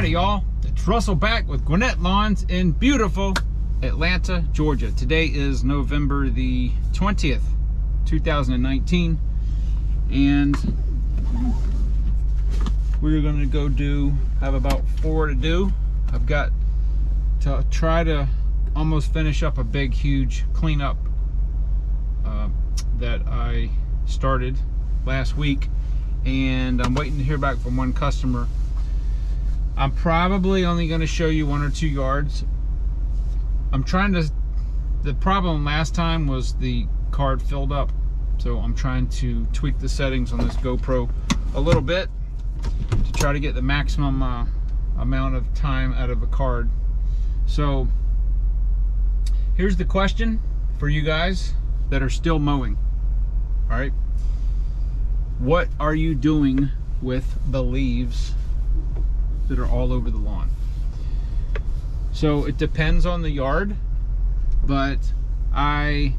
Howdy y'all, it's Russell back with Gwinnett Lawns in beautiful Atlanta, Georgia. Today is November the 20th, 2019, and we're gonna go have about 4 to do. I've got to try to almost finish up a big, huge cleanup that I started last week, and I'm waiting to hear back from one customer. I'm probably only going to show you 1 or 2 yards. The problem last time was the card filled up, so I'm trying to tweak the settings on this GoPro a little bit to try to get the maximum amount of time out of a card. So here's the question for you guys that are still mowing. All right, what are you doing with the leaves that are all over the lawn? So it depends on the yard, but I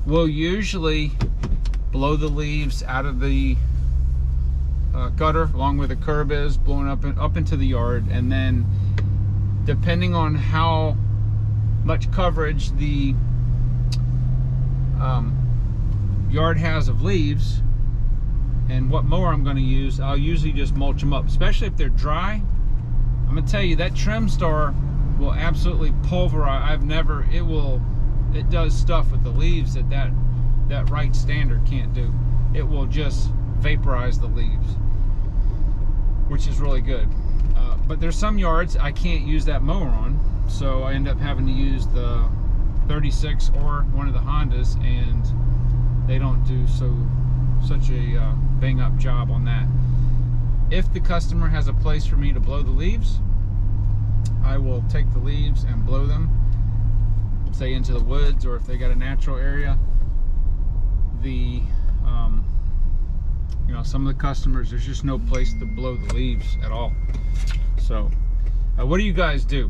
will usually blow the leaves out of the gutter along where the curb is, blowing up into the yard, and then depending on how much coverage the yard has of leaves and what mower I'm going to use, I'll usually just mulch them up, especially if they're dry. I'm going to tell you that Trim Star will absolutely pulverize. It does stuff with the leaves that Right Standard can't do. It will just vaporize the leaves, which is really good. But there's some yards I can't use that mower on, so I end up having to use the 36 or one of the Hondas, and they don't do such a bang up job on that. If the customer has a place for me to blow the leaves, I will take the leaves and blow them, say into the woods, or if they got a natural area. Some of the customers, there's just no place to blow the leaves at all. So what do you guys do?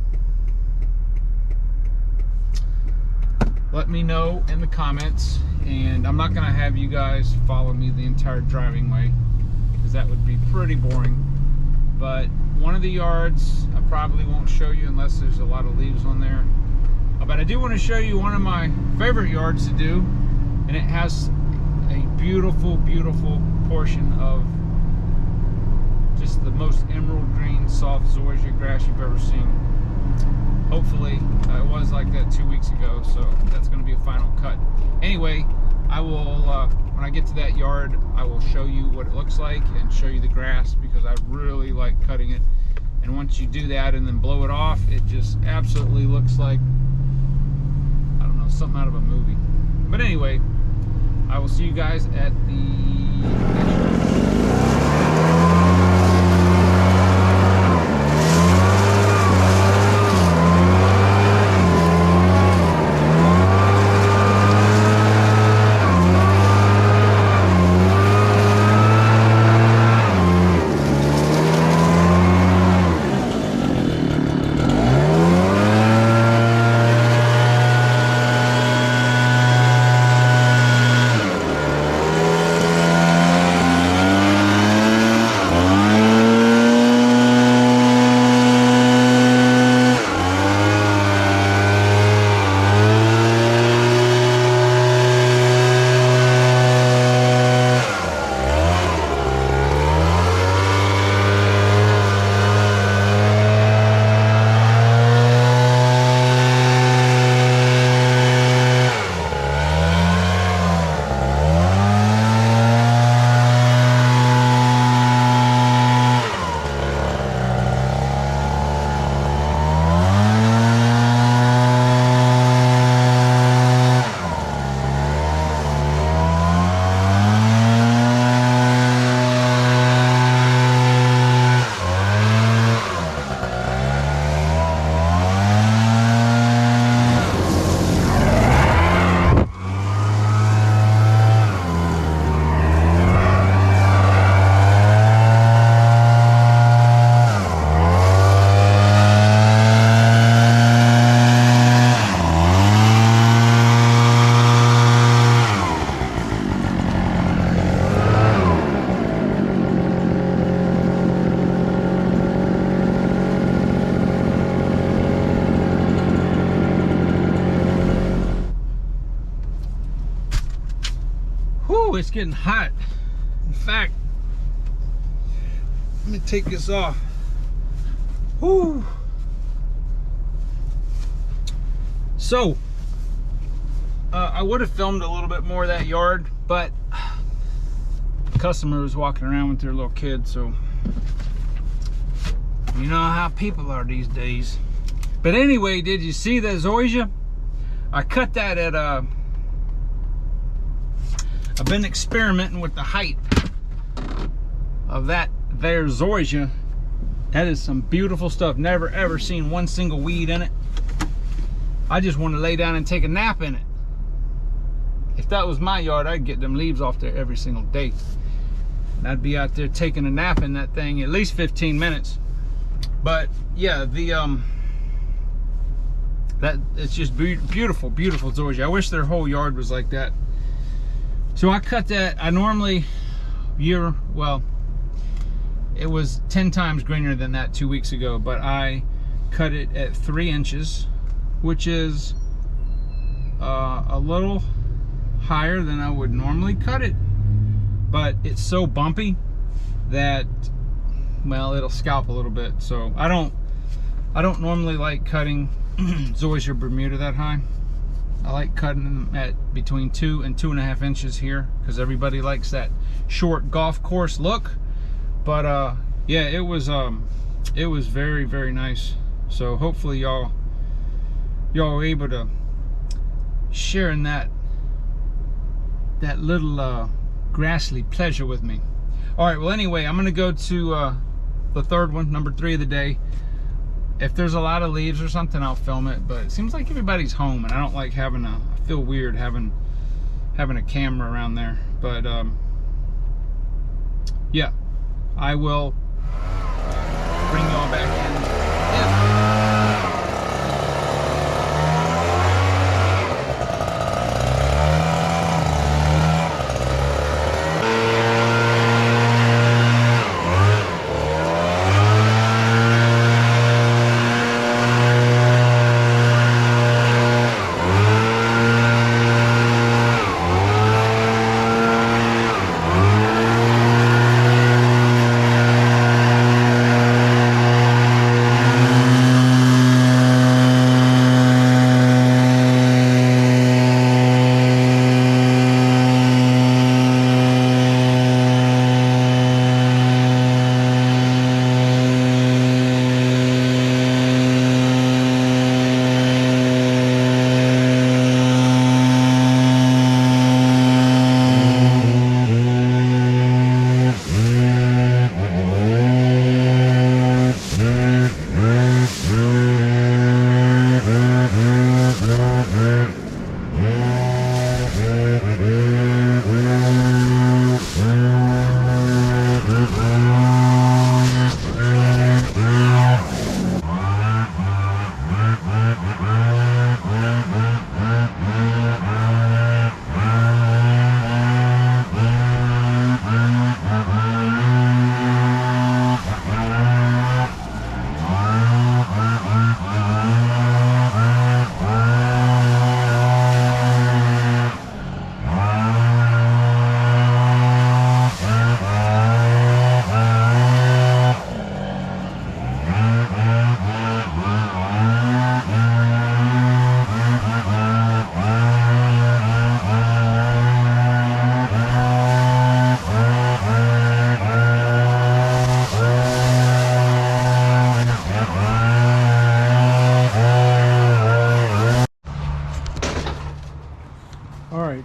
Let me know in the comments, and I'm not gonna have you guys follow me the entire driving way, because that would be pretty boring. But one of the yards I probably won't show you unless there's a lot of leaves on there. But I do want to show you one of my favorite yards to do, and it has a beautiful, beautiful portion of just the most emerald green, soft Zoysia grass you've ever seen. Hopefully, it was like that 2 weeks ago, so that's going to be a final cut. Anyway, I will, when I get to that yard, I will show you what it looks like and show you the grass, because I really like cutting it. And once you do that and then blow it off, it just absolutely looks like, I don't know, something out of a movie. But anyway, I will see you guys at the next one. Whew, it's getting hot. In fact, let me take this off. Whew. So, I would have filmed a little bit more of that yard, but the customer was walking around with their little kid, so you know how people are these days. But anyway, did you see that Zoysia? I cut that at I've been experimenting with the height of that there Zoysia. That is some beautiful stuff. Never ever seen one single weed in it. I just want to lay down and take a nap in it. If that was my yard, I'd get them leaves off there every single day. And I'd be out there taking a nap in that thing at least 15 minutes. But yeah, it's just beautiful, beautiful Zoysia. I wish their whole yard was like that. So I cut that. I normally well, it was 10 times greener than that 2 weeks ago, but I cut it at 3 inches, which is a little higher than I would normally cut it, but it's so bumpy that, well, it'll scalp a little bit. So I don't normally like cutting Zoysia Bermuda that high. I like cutting them at between 2 and 2.5 inches here, because everybody likes that short golf course look. But yeah, it was very, very nice. So hopefully y'all are able to share in that little grassly pleasure with me. All right, well, anyway, I'm gonna go to the third one, number 3 of the day. If there's a lot of leaves or something, I'll film it, but it seems like everybody's home, and I don't like having I feel weird having a camera around there. But yeah, I will bring y'all back in.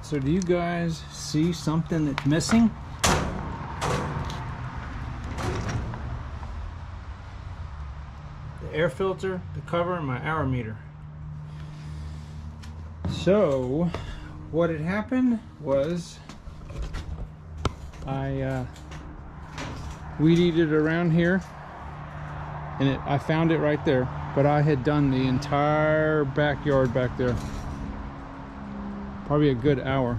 So do you guys see something that's missing? The air filter, the cover, and my hour meter. So what had happened was I weed eated around here, and I found it right there, but I had done the entire backyard back there. Probably a good hour.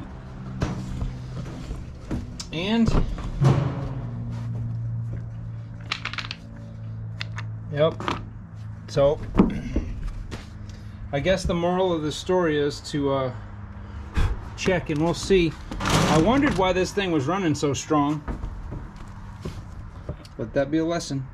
And yep, so I guess the moral of the story is to check, and we'll see I wondered why this thing was running so strong. Let that be a lesson.